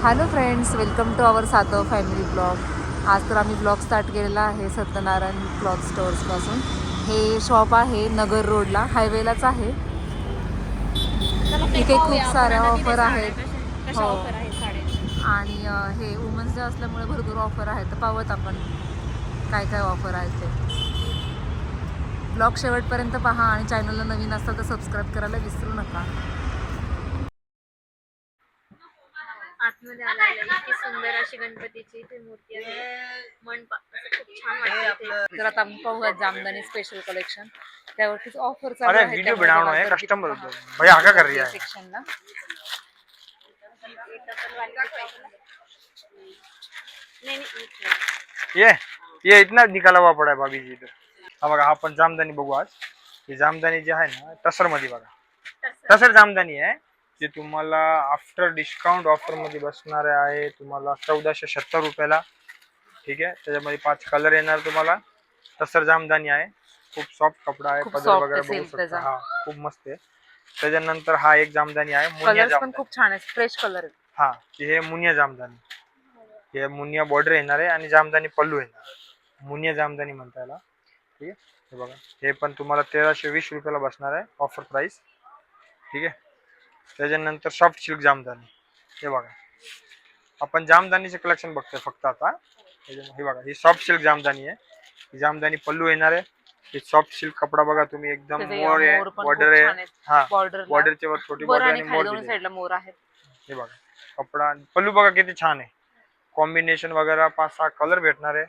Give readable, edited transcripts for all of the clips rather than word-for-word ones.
Hello friends, welcome to our Satav family blog. आज तर आम्ही ब्लॉग स्टार्ट केलेला आहे सत्यनारायण क्लॉथ स्टोअर्सपासून. हे शॉप आहे नगर रोडला, हायवेलाच आहे. इथे खूप साऱ्या ऑफर आहेत. हो, आणि हे वुमन्स डे असल्यामुळे भरपूर ऑफर आहेत. तर पाहूत आपण काय काय ऑफर आहेत ते. ब्लॉग शेवटपर्यंत पहा आणि चॅनलला नवीन असाल तर सबस्क्राईब करायला विसरू नका. आतमध्ये आलेली इतकी सुंदर अशी गणपतीची इथे मूर्ती आहे. खूप छान वाटते. तर आता आपण पाहूया जामदानी स्पेशल कलेक्शन. त्यावरतीच ऑफर चालू अरे आहे. वीडियो बनाना है कस्टमर भैया आगा कर रही है सेक्शनला ये इतना निकाला हुआ पड़ा है भाभी जी इधर. हा बघा, आपण जामदानी बघू आज. ही जामदानी जी आहे ना टसर मध्ये बघा, टसर जामदानी आहे जे तुम्हाला आफ्टर डिस्काउंट ऑफर मध्ये बसणार आहे तुम्हाला 1470 रुपयाला. ठीक आहे, त्याच्यामध्ये 5 कलर येणार तुम्हाला. टसर जामदानी आहे, खूप सॉफ्ट कपडा आहे, पदर वगैरे बघू शकता. हा खूप मस्त आहे. त्याच्यानंतर हा एक जामदानी आहे मुनिया कलर्स पण जामदानी. खूप छान आहे, फ्रेश कलर आहे. हा, हे मुनिया जामदानी. हे मुनिया बॉर्डर येणार आहे आणि जामदानी पल्लू येणार. मुनिया जामदानी म्हणता याला. ठीक आहे, हे बघा, हे पण तुम्हाला 1320 रुपयाला बसणार आहे ऑफर प्राइस. ठीक आहे, त्याच्यानंतर सॉफ्ट सिल्क जामदानी. हे बघा, आपण जामदानीचे कलेक्शन बघतोय फक्त आता. हे बघा, ही सॉफ्ट सिल्क जामदानी आहे. ही जामदानी पल्लू येणार आहे. ही सॉफ्ट सिल्क कपडा बघा तुम्ही, एकदम मोर आहे, बॉर्डर आहे. हा, बॉर्डरच्या वर छोटी बॉर्डर आणि मोर दिले. साइडला मोर आहेत. हे बघा, कपडा पल्लू बघा किती छान आहे. कॉम्बिनेशन वगैरे 5-6 कलर भेटणार आहे.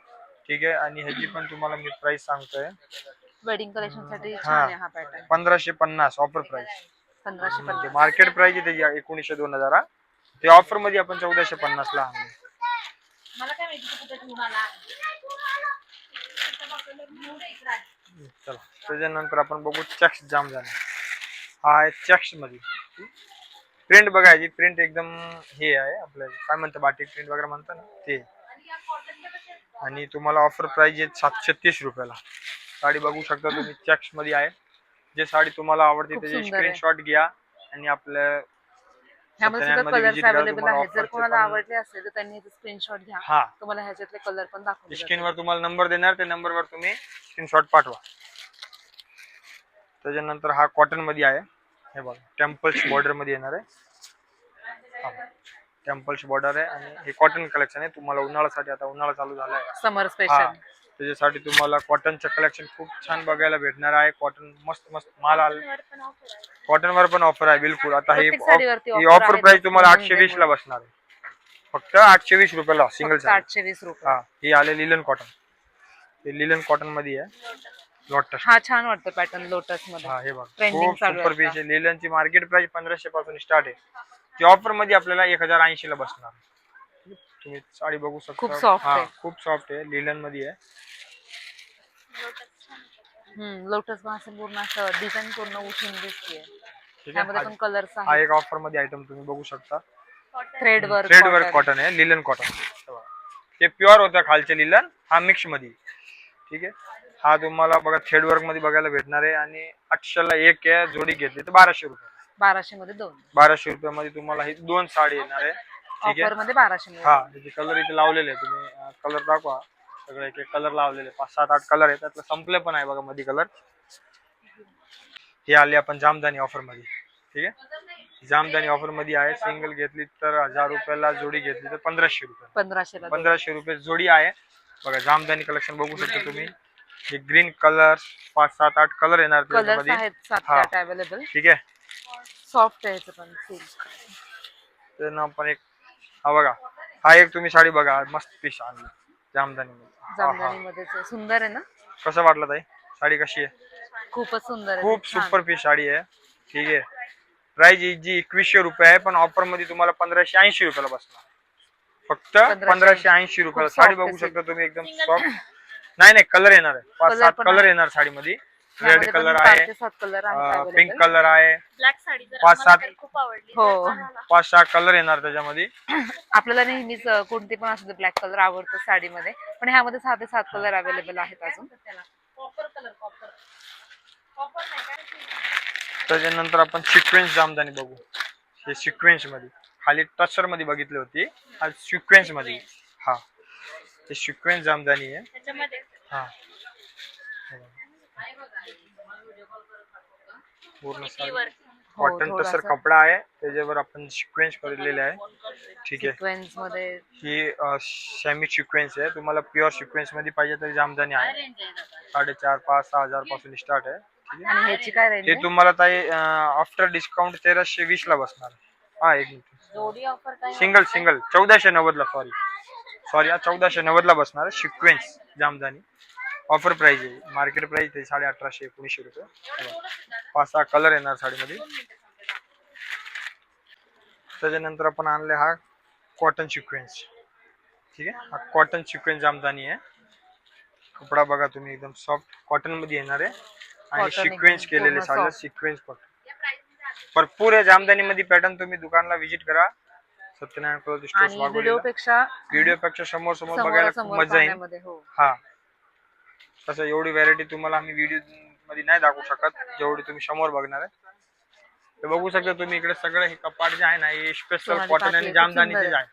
ठीक आहे, आणि ह्याची पण तुम्हाला मी प्राइस सांगतोय. वेडिंग कलेक्शन साठी छान आहे हा pattern. 1550 offer price. 1550 market price आहे त्याची 1900-2000. ते ऑफर मध्ये आपण 1450 ला आणले. मला काय माहिती कुठे घेऊन आला. चला, त्याच्यानंतर आपण बघू चेक्स जामदानी. हा आहे चेक्स मध्ये. प्रिंट बघायची, प्रिंट एकदम हे आहे आपलं काय म्हणतं बाटिक प्रिंट वगैरे म्हणतात ना ते. आणि तुम्हाला ऑफर प्राइस आहे 730 रुपयाला. साडी बघू शकता तुम्ही, चेक्स मध्ये आहे. जे साडी तुम्हाला आवडते त्याचे स्क्रीनशॉट घ्या आणि आपल्या ह्यामध्ये सुद्धा कलर्स अवेलेबल आहेत. जर कोणाला आवडले असेल तर त्यांनी स्क्रीनशॉट घ्या. हा, तुम्हाला ह्याच्यातले कलर पण दाखवले. स्क्रीनवर तुम्हाला नंबर देणार, त्या नंबरवर तुम्ही स्क्रीनशॉट पाठवा. त्याच्यानंतर हा कॉटन मध्ये आहे. हे बघा, टेम्पल्स बॉर्डर मध्ये येणार आहे. टेम्पल्स बॉर्डर आहे आणि हे कॉटन कलेक्शन आहे. तुम्हाला उन्हाळ्यासाठी, आता उन्हाळा चालू झाला आहे समर स्पेशल, त्याच्यासाठी तुम्हाला कॉटनचं कलेक्शन खूप छान बघायला भेटणार आहे. कॉटन मस्त मस्त माल आला. कॉटन वर पण ऑफर आहे बिलकुल. आता ही ऑफर प्राइस तुम्हाला 820 ला बसणार आहे. फक्त 820 रुपयाला सिंगल साडी. 820 रुपये. हा, ही आले लिलन कॉटन. हे लिलन कॉटन मध्ये आहे. लोटस, हा छान वाटतं पॅटर्न लोटस मध्ये. हा हे बघा, ट्रेंडिंग खूप चालू सुपर पीस आहे. लिलनची मार्केट प्राइस 1500 पासून स्टार्ट आहे. ती ऑफर मध्ये आपल्याला 1080 ला बसणार. तुम्ही साडी बघू शकता, खूप सॉफ्ट आहे. खूप सॉफ्ट आहे, लिलन मध्ये आहे. लोटस मध्ये पूर्ण असं डिझाइन पूर्ण उठून दिसते. ठीक त्यामध्ये आहे, पण कलर्स हा आहेत. एक ऑफर मध्ये आयटम तुम्ही बघू शकता. थ्रेड वर्क कॉटन आहे, लिलन कॉटन. ते प्युअर होतं खालचे लिलन, हा मिक्स मध्ये. ठीक आहे, हा तुम्हाला बघा थ्रेड वर्क मध्ये बघायला भेटणार आहे. आणि 800 ला एक आहे, जोडी घेतली तर 1200 रुपये. 1200 मध्ये दोन. 1200 रुपयामध्ये तुम्हाला ही 2 साडी येणार आहे. ठीक ऑफर आहे, मध्ये 1200 मध्ये. हा, त्याचे कलर इथे लावलेले आहे. तुम्ही कलर दाखवा. सगळे एक एक कलर लावलेले, 5-7-8 कलर आहे. त्यातलं संपले पण आहे बघा मध्ये कलर. हे आले आपण जामदानी ऑफर मध्ये. ठीक आहे, जामदानी ऑफर मध्ये आहे. सिंगल घेतली तर 1000 रुपयाला, जोडी घेतली तर 1500 रुपये. 1500 रुपये जोडी आहे. बघा, जामदानी कलेक्शन बघू शकता तुम्ही. हे ग्रीन कलर 5-7-8 कलर येणार कलर्स आहेत 7-8 अवेलेबल. ठीक आहे, सॉफ्ट आहे याचं पण सिल्क. तर आपण एक, हा बघा, हा एक तुम्ही साडी बघा, मस्त पीस आणली जामदानी मध्ये. जामदानी मध्ये सुंदर आहे ना. कसं वाटलं ताई, साडी कशी आहे? खूपच सुंदर आहे, खूप सुपर पीस साडी आहे. ठीक आहे, प्राइस जी 2100 रुपये आहे, पण ऑफर मध्ये तुम्हाला 1580 रुपयाला बसणार. फक्त 1580 रुपयाला साडी बघू शकता तुम्ही, एकदम सॉफ्ट. नाही, कलर येणार आहे 5-7 कलर येणार साडीमध्ये. रेड कलर आहे, पिंक कलर आहे, ब्लॅक साडी जर 5-7 खूप आवडली. हो, 5-6 कलर येणार त्याच्यामध्ये. आपल्याला नेहमीच कोणती पण असू दे ब्लॅक कलर आवडतो साडीमध्ये, पण ह्यामध्ये 6 कलर अवेलेबल आहेत अजून. कॉपर कलर, कॉपर नाही काय. त्याच्यानंतर आपण सिक्वेन्स जामदानी बघू. हे सिक्वेन्स मध्ये खाली टसर मध्ये बघितली होती, आज सिक्वेन्स मध्ये. हा हे सिक्वेन्स जामदानी आहे. त्याच्यामध्ये हा पूर्ण कितीवर? कॉटन टसर थोडासा. कपडा आहे, त्याच्यावर आपण सिक्वेन्स केलेले आहे. ठीक आहे. सिक्वेन्स मध्ये ही सेमी सिक्वेन्स आहे. तुम्हाला प्युअर सिक्वेन्स मध्ये पाहिजे तर जामदानी आहे 4,500 5,000 पासून स्टार्ट आहे. ठीक आहे. आणि ह्याची काय रेंज हे आहे? तुम्हाला ताई आफ्टर डिस्काउंट 1320 ला बसणार. हा एक मिनिट. जोडी ऑफर काय? सिंगल 1490 ला. सॉरी हा 1490 ला बसणार आहे सिक्वेन्स जामदानी. ऑफर प्राइस आहे. मार्केट प्राइस आहे 1850 1900 रुपये. 5-6 कलर येणार साडीमध्ये. त्याच्यानंतर आपण आणले हा कॉटन सिक्वेन्स. ठीक आहे. हा कॉटन सिक्वेन्स जामदानी आहे. कपडा बघा तुम्ही एकदम सॉफ्ट कॉटन मध्ये येणार आहे आणि Cotton सिक्वेन्स एकदम केलेले पूर्ण साडीला soft. Sequence cotton. भरपूर आहे जामदानी मध्ये पॅटर्न. तुम्ही दुकानला व्हिजिट करा. सत्यनारायण क्लोथ स्टोर्स आणि वाघोलीला. व्हिडिओ पेक्षा समोर बघायला खूप मजा येईल. पाहण्यामध्ये, हो. हा तसं एवढी व्हरायटी तुम्हाला आम्ही व्हिडिओ मध्ये नाही दाखवू शकत जेवढी तुम्ही समोर बघणार आहे. ते बघू शकता तुम्ही इकडे सगळं हे कपाट जे आहे ना हे स्पेशल सोनाली कॉटन पाटले आणि खूप जामदानीचे सुंदर आहे.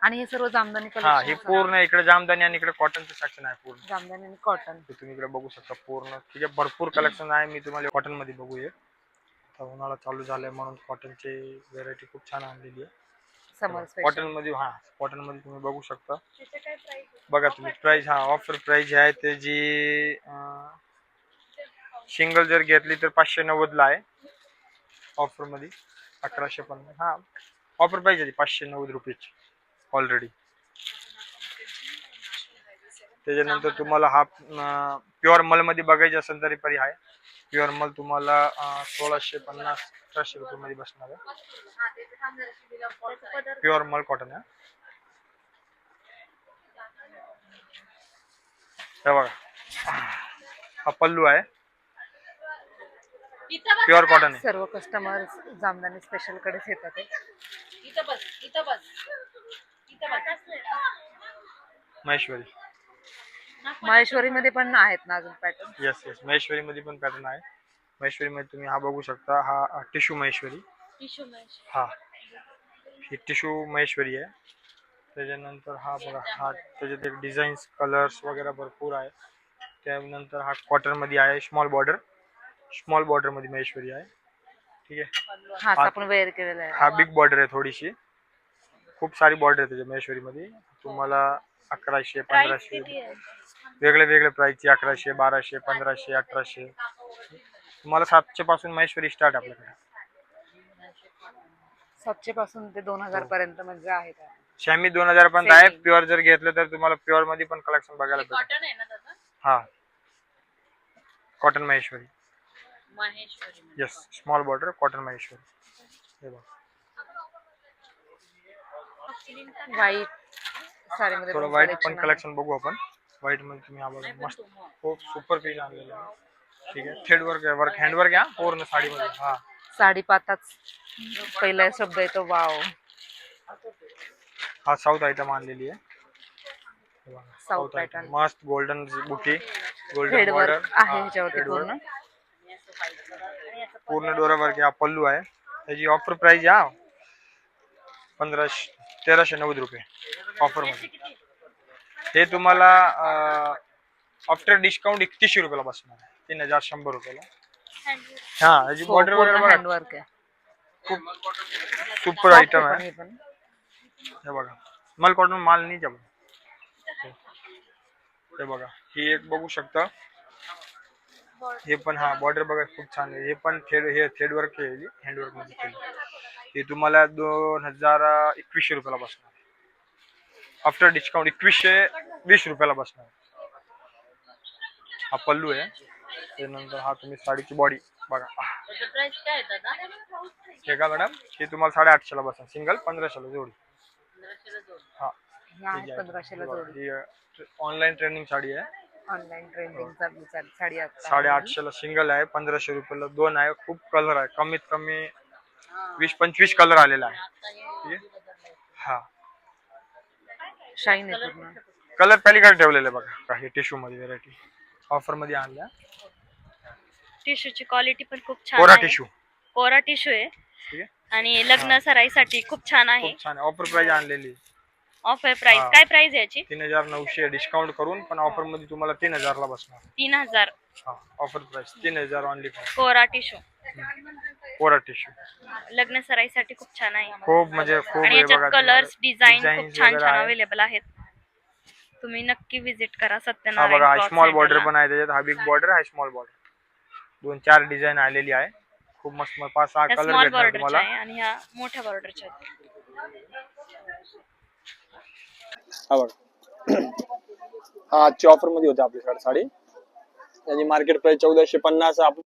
आणि हे सर्व जामदानी हा कलेक्शन. हे पूर्ण इकडे जामदानी आणि इकडे कॉटनचं सेक्शन आहे पूर्ण. जामदानी आणि कॉटन. ते तुम्ही इकडे बघू शकता पूर्ण. ठीक आहे. भरपूर कलेक्शन आहे. मी तुम्हाला कॉटन मध्ये बघूया. आता उन्हाळा चालू झालाय म्हणून कॉटनची व्हरायटी खूप छान आणलेली आहे. समर स्पेशल. कॉटन मध्ये हा कॉटन मध्ये तुम्ही बघू शकता. त्याचं काय प्राइस आहे? बघा तुम्ही प्राइस. हा ऑफर प्राइस आहे त्याची सिंगल जर घेतली तर 590 ला आहे. ऑफर मध्ये 1150. हा ऑफर प्राइस आहे 590 रुपयाची ऑलरेडी. त्याच्यानंतर तुम्हाला हा प्युअर मल मध्ये बघायचे असेल तरी परी आहे. प्युअर मल तुम्हाला 1650 1800 रुपये मध्ये बसणार आहे. प्युअर मल कॉटन आहे. हे बघा हा पल्लू आहे. प्युअर कॉटन आहे. सर्व कस्टमर जामदानी स्पेशल कडेच येतात ते. महेश्वरी. महेश्वरी मध्ये पण आहेत ना अजून पॅटर्न? येस महेश्वरी मध्ये पण पॅटर्न आहे. महेश्वरी मध्ये तुम्ही हा बघू शकता. हा टिश्यू महेश्वरी. Tissue match. हा ही टिश्यू महेश्वरी आहे. त्याच्यानंतर हा बघा हा त्याच्यात एक डिझाईन्स कलर्स वगैरे भरपूर आहे. त्यानंतर हा कॉटन मध्ये आहे. स्मॉल बॉर्डर मध्ये महेश्वरी आहे. ठीक आहे. हा आपण वेअर केलेला आहे. हा बिग बॉर्डर आहे थोडीशी. खूप सारी बॉर्डर आहे त्याच्या महेश्वरी मध्ये. तुम्हाला 1100 प्राइस 1500 किती आहे? वेगळे प्राइसचे 1100 1200 1500 1800. तुम्हाला 700 पासून महेश्वरी स्टार्ट आपल्याकडे. 700 पासून ते 2000 पर्यंत म्हणजे आहेत. शॅमी 2000 पर्यंत आहे. प्युअर जर घेतलं तर तुम्हाला प्युअर मध्ये पण कलेक्शन बघायला भेटेल. कॉटन आहे ना दादा? हा cotton Maheshwari. Maheshwari. Yes small border cotton Maheshwari. हे बघा व्हाईट साडीमध्ये थोडं पण व्हाईट collection पण आहे. कलेक्शन बघू आपण. व्हाईट मध्ये तुम्ही हा बघा मस्त खूप सुपर पीस आणलेला आहे. ठीक आहे. थ्रेड वर्क हँडवर्क आहे पूर्ण साडीमध्ये. हा साडी पाताच पहिला शब्द येतो वाव. हा साऊथ आयटम आणलेली आहे. South pattern. मस्त गोल्डन बुटी गोल्डन थ्रेड बॉर्डर वर्क आहे ह्याच्यावरती पूर्ण. पूर्ण डोरा वर्क. हा पल्लू आहे. त्याची ऑफर प्राइस आहे 1390 रुपये ऑफर मध्ये. हे तुम्हाला आफ्टर डिस्काउंट 3100 रुपयाला बसणार आहे. 3100 रुपयाला. हा याची बॉर्डर वगैरे बघा हँडवर्क आहे. खूप सुपर आयटम आहे. हे पण हे बघा मल कॉटन माल नाही जब. हे बघा ही एक बघू शकता. हे पण हा बॉर्डर बघा खूप छान आहे. हे पण थ्रेड वर्क केलेली हँडवर्क मध्ये केली. हे तुम्हाला 2100 रुपयाला बसणार. आफ्टर डिस्काउंट 2120 रुपयाला बसणार. हा पल्लू आहे. त्यानंतर हा तुम्ही साडीची बॉडी बघा. त्याचं प्राइस काय आहे दादा? हे का मॅडम हे तुम्हाला 850 ला बसणार. सिंगल 1500 ला जोडी. 1500 ला जोडी. हा हे आहे 1500 ला जोडी. ही ऑनलाईन ट्रेंडिंग साडी आहे. ऑनलाईन ट्रेंडिंगचा साडी आता 850 ला सिंगल आहे. 1500 रुपयाला दोन आहे. खूप कलर आहे. कमीत कमी 20-25 कलर आलेला आहे. ठीक आहे. हा शाईन आहे पूर्ण. कलर पलीकडे ठेवलेले बघा. हे टिश्यू मध्ये व्हेरायटी ऑफर मध्ये आणल्या. टिश्यूची क्वालिटी पण खूप छान कोरा आहे. टिश्यू. कोरा टिश्यू आहे. ठीक आहे. आणि लग्न सराईसाठी खूप छान आहे. खूप छान ऑफर प्राइस आणलेली. ऑफर प्राइस हा. काय प्राइस याची? 3900 डिस्काउंट करून, पण ऑफर मध्ये तुम्हाला 3000 ला बसणार. 3000. हा ऑफर प्राइस 3000 ऑनली. कोरा टिश्यू. कोरा टिश्यू लग्न सराईसाठी खूप छान आहे. खूप म्हणजे खूप आणि हे याच्यात बघा, कलर्स डिझाईन खूप designs छान वगैरे छान आहे. अवेलेबल आहेत. तुम्ही नक्की विजिट करा हा सत्यनारायण बघा, क्लॉथ स्मॉल बॉर्डर सेंटरला. पण आहे त्याच्यात. हा बिग बॉर्डर, हा स्मॉल बॉर्डर. 2-4 डिझाईन आलेली आहे. खूप मस्त 5-6 ह्या कलर स्मॉल भेटणार बॉर्डरच्या तुम्हाला. आहे आणि ह्या मोठ्या बॉर्डरच्या आहेत. हा बघा, हा आजची ऑफर मध्ये होती आपल्याकडे साडी. त्याची market price 1450.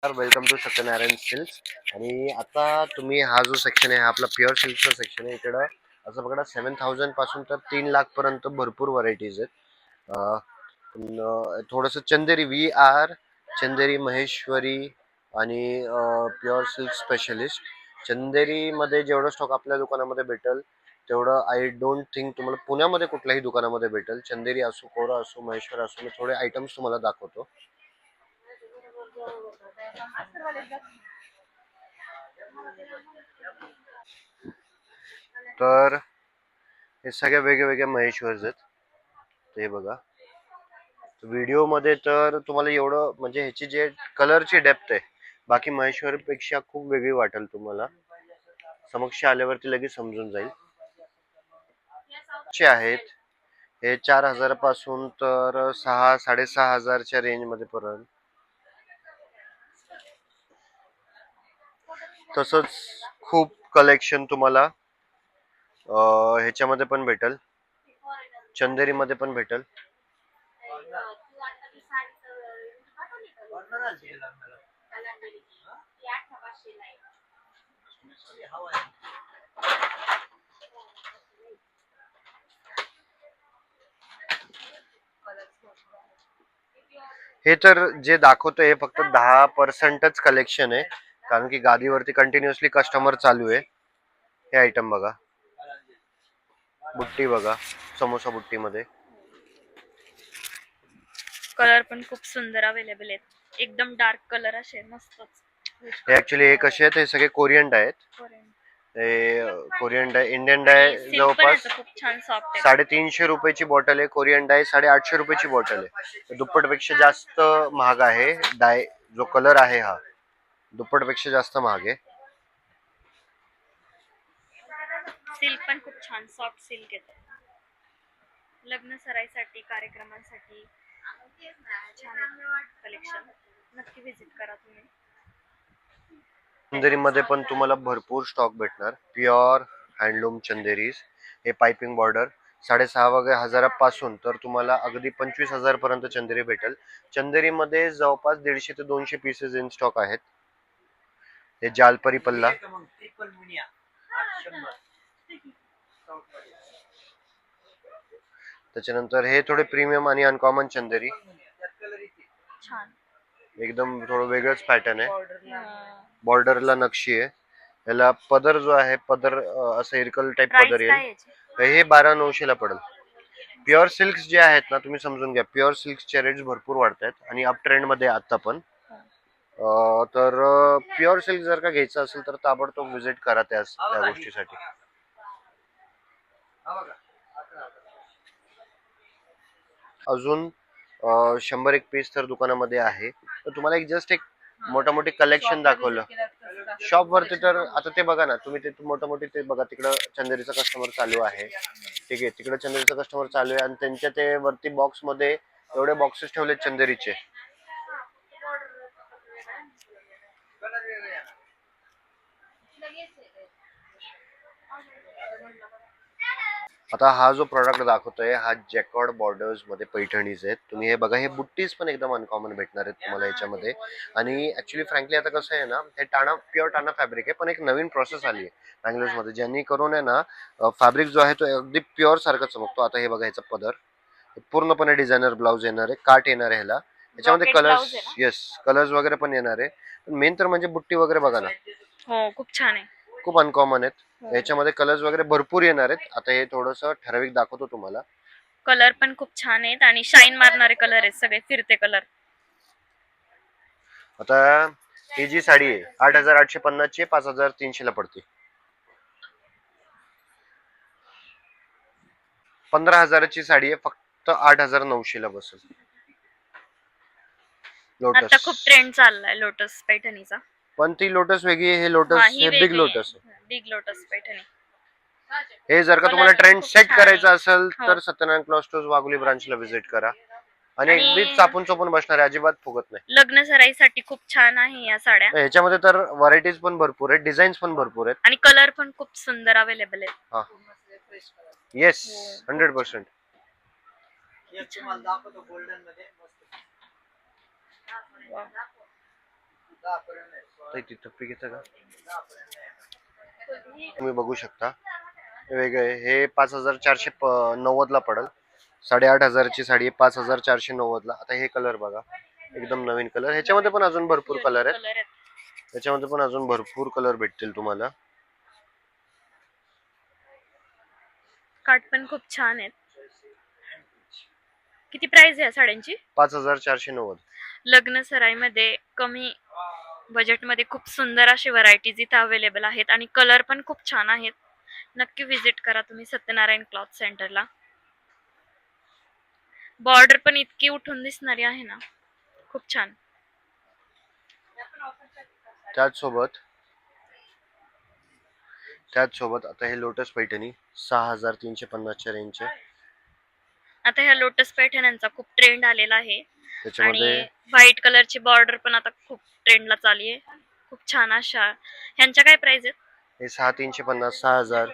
Welcome to Satyanarayana silks. आणि आता तुम्ही हा जो सेक्शन आहे हा आपला प्युअर सिल्कचा सेक्शन आहे. इकडं असं बघा 7,000 पासून तर 3 लाख पर्यंत भरपूर व्हरायटीज आहेत. थोडस चंदेरी VR, चंदेरी महेश्वरी आणि प्युअर सिल्क स्पेशलिस्ट. चंदेरी मध्ये जेवढं स्टॉक आपल्या दुकानामध्ये भेटेल तेवढं आय डोंट थिंक तुम्हाला पुण्यामध्ये कुठल्याही दुकानामध्ये भेटेल. चंदेरी असो, कोरा असो, महेश्वर असो, मी थोडे आयटम्स तुम्हाला दाखवतो. तर हे सगळ्या वेगवेगळ्या महेश्वर्स आहेत. ते बघा व्हिडिओ मध्ये तर तुम्हाला एवढं म्हणजे ह्याची जे कलरची डेप्थ आहे बाकी महेश्वर पेक्षा खूप वेगळी वाटेल तुम्हाला. समक्ष आल्यावरती लगेच समजून जाईल. चे आहेत हे 4,000 पासून तर 6,000-6,500च्या रेंज मध्ये पर्यंत. तसंच खूप कलेक्शन तुम्हाला ह्याच्यामध्ये पण भेटेल, चंदेरी मध्ये पण भेटेल. हे तर जे दाखवतोय हे फक्त 10%च कलेक्शन आहे, कारण की गादीवरती कंटिन्युअसली कस्टमर चालू आहे. हे आयटम बघा, बुट्टी बघा, समोसा बुट्टी मध्ये कलर पण खूप सुंदर अवेलेबल आहेत. एकदम डार्क कलर असे मस्तच. हे ऍक्च्युली हे कसे आहेत, हे सगळे कोरियन डाय आहेत. हे कोरियन डाय, इंडियन डाय जवळपास खूप छान सॉफ्ट आहे. 350 रुपयाची बॉटल आहे. कोरियन डाय 850 रुपयाची बॉटल आहे. दुप्पटपेक्षा जास्त महाग आहे. डाय जो कलर आहे हा दुप्पटपेक्षा जास्त महाग आहे. सिल्क पण खूप छान सॉफ्ट सिल्क येते. लग्न सराईसाठी, कार्यक्रमांसाठी छान कलेक्शन. नक्की विजिट करा तुम्ही. चंदेरी मध्ये पण तुम्हाला भरपूर स्टॉक भेटणार. Pure handloom Chanderis. हे पाइपिंग बॉर्डर 6,500 पासून तर तुम्हाला अगदी 25,000 पर्यंत चंदेरी भेटेल. चंदेरी मध्ये जवळपास 150 ते 200 पीसेस इन स्टॉक आहेत. हे जालपरी पल्ला, त्याच्यानंतर हे थोडे प्रीमियम आणि अनकॉमन चंदेरी, छान एकदम थोडं वेगळंच पॅटर्न आहे. बॉर्डरला नक्षी आहे. याला पदर जो आहे पदर असं इरकल टाइप पदर येईल. हे 12,900 ला पडेल. प्युअर सिल्क्स जे आहेत ना, तुम्ही समजून घ्या प्युअर सिल्क्सचे रेट्स भरपूर वाढत आहेत आणि अप ट्रेंड मध्ये आता पण. तर प्युअर सिल्क जर का घ्यायचं असेल तर ताबडतोब विजिट करा त्या गोष्टीसाठी. अजून 100-1 पीस तर दुकानामध्ये आहे. तर तुम्हाला एक जस्ट एक मोठे कलेक्शन दाखवलं. शॉप वरती तर आता ते बघा ना तुम्ही, ते मोठे ते बघा तिकडं चंदेरीचा कस्टमर चालू आहे. ठीक आहे, तिकडे चंदेरीचा कस्टमर चालू आहे आणि त्यांच्या ते वरती बॉक्स मध्ये एवढे बॉक्सेस ठेवले चंदेरीचे. आता हा जो प्रोडक्ट दाखवतोय हा जॅकॉर्ड बॉर्डर्स मध्ये पैठणीज आहेत. तुम्ही हे बघा, हे बुट्टीज पण एकदम अनकॉमन भेटणार आहेत तुम्हाला याच्यामध्ये. आणि ऍक्च्युली फ्रँकली आता कसं आहे ना, हे टाणा प्युअर टाणा फॅब्रिक आहे, पण एक नवीन प्रोसेस आली आहे बँगलोर मध्ये, ज्यांनी करून आहे ना फॅब्रिक जो आहे तो अगदी प्युअर सारखा चमकतो. आता हे बघा, ह्याचा पदर पूर्णपणे डिझायनर ब्लाउज येणार आहे, काट येणार आहे ह्याला. याच्यामध्ये कलर्स, येस कलर्स वगैरे पण येणार आहे. पण मेन तर म्हणजे बुट्टी वगैरे बघा ना, हो खूप छान आहे, खूप अनकॉमन आहेत. याच्यामध्ये कलर्स वगैरे भरपूर येणार आहेत. आता हे थोडस ठराविक दाखवतो तुम्हाला. कलर पण खूप छान आहेत आणि शाईन मारणारे कलर आहेत, सगळे फिरते कलर. आता ही जी साडी आहे 8,850 ची 5,300 ला पडते. 15,000 ची साडी आहे, फक्त 8,900 ला बसेल. आता लोटस, खूप ट्रेंड चाललाय लोटस पैठणीचा. पण ती लोटस वेगळी आहे, हे लोटस हे बिग लोटस आहे. Big lotus Paithani. हे जर का तुम्हाला ट्रेंड सेट करायचा असेल हो. तर सत्यनारायण क्लॉथ स्टोर्स वाघोली ब्रांचला व्हिजिट करा. आणि अगदी चापून चोपून बसणार आहे, अजिबात फुगत नाही. लग्न सराईसाठी खूप छान आहे या साड्या. ह्याच्यामध्ये तर व्हरायटीज पण भरपूर आहेत, डिझाईन्स पण भरपूर आहेत आणि कलर पण खूप सुंदर अवेलेबल आहेत. हा, येस 100%. ताई, तिथं पीक येतं का? तुम्ही बघू शकता हे वेगळे, हे 5490 ला पडेल. 8500ची साडी आहे, 5490 ला. आता हे कलर बघा, एकदम नवीन कलर. ह्याच्यामध्ये पण अजून भरपूर कलर आहेत. कलर आहेत. त्याच्यामध्ये पण अजून भरपूर कलर भेटतील तुम्हाला. काठ पण खूप छान आहेत. किती प्राइस आहे या साड्यांची? 5490. लग्न सराईमध्ये कमी बजेटमध्ये खूप सुंदर अशी व्हरायटीज इथं अवेलेबल आहेत आणि कलर पण खूप छान आहेत. नक्की विजिट करा तुम्ही सत्यनारायण क्लॉथ सेंटरला. बॉर्डर पण इतकी उठून दिसणारी आहे ना, खूप छान. त्याचसोबत आता हे लोटस पैठणी 6350च्या रेंजचे. आता ह्या लोटस पैठण्यांचा खूप ट्रेंड आलेला आहे आणि त्याच्यामध्ये व्हाईट कलरची बॉर्डर पण आता खूप ट्रेंडला चालली आहे. खूप छान अशा. ह्यांच्या काय प्राइस आहेत? हे 6350, 6000.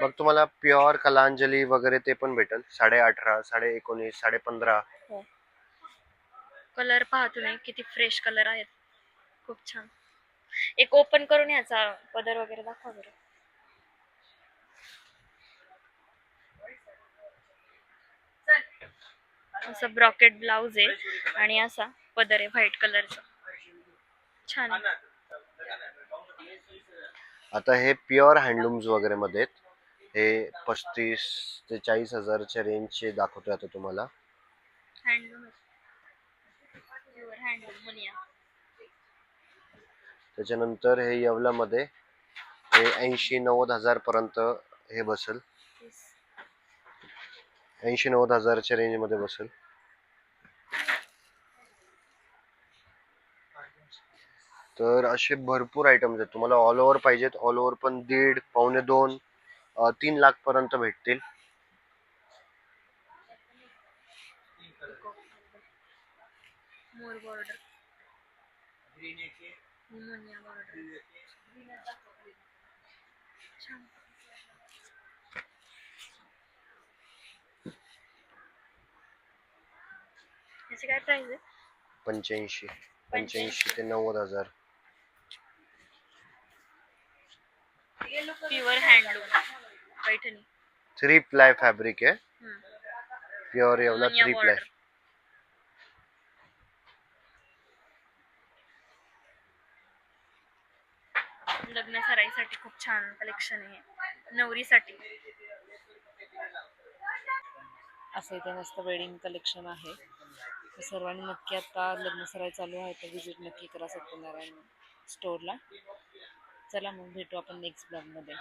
मग तुम्हाला प्युअर कलांजली वगैरे ते पण भेटेल. 18.5, 19.5, 15.5. कलर पहा तुम्ही, किती फ्रेश कलर आहेत. खूप छान. एक ओपन करून याचा पदर वगैरे दाखवा बरं. असं ब्रॉकेट ब्लाउज आहे आणि असा पदर आहे व्हाईट कलरचा. छान आहे. आता हे प्युअर हँडलूम्स वगैरे मध्ये आहेत. हे 35 ते 40,000च्या रेंजचे दाखवतोय आता तुम्हाला. Handloom pure handloom Muniya. त्याच्यानंतर हे येवल्यामध्ये हे 80-90 हजार पर्यंत हे बसेल. 80-90 हजारच्या रेंज मध्ये बसेल. तर असे भरपूर आयटम्स आहेत. तुम्हाला ऑल ओव्हर पाहिजेत, ऑल ओव्हर पण 1.5, 2.25, 3 लाख पर्यंत भेटतील. मोर बॉर्डर, मुनिया बॉर्डर. छान. याची काय प्राइस आहे? 85 ते 90 हजार. Pure handloom Paithani. 3 ply fabric आहे. हम्म. Pure Yeola Muniya 3 ply. Border. लग्न सराईसाठी खूप छान कलेक्शन आहे. नवरीसाठी असं इथे मस्त वेडिंग कलेक्शन आहे. तर सर्वांनी नक्की आता लग्न सराई चालू आहे तर विजिट नक्की करा सत्यनारायण स्टोअरला. चला मग भेटू आपण नेक्स्ट ब्लॉगमध्ये.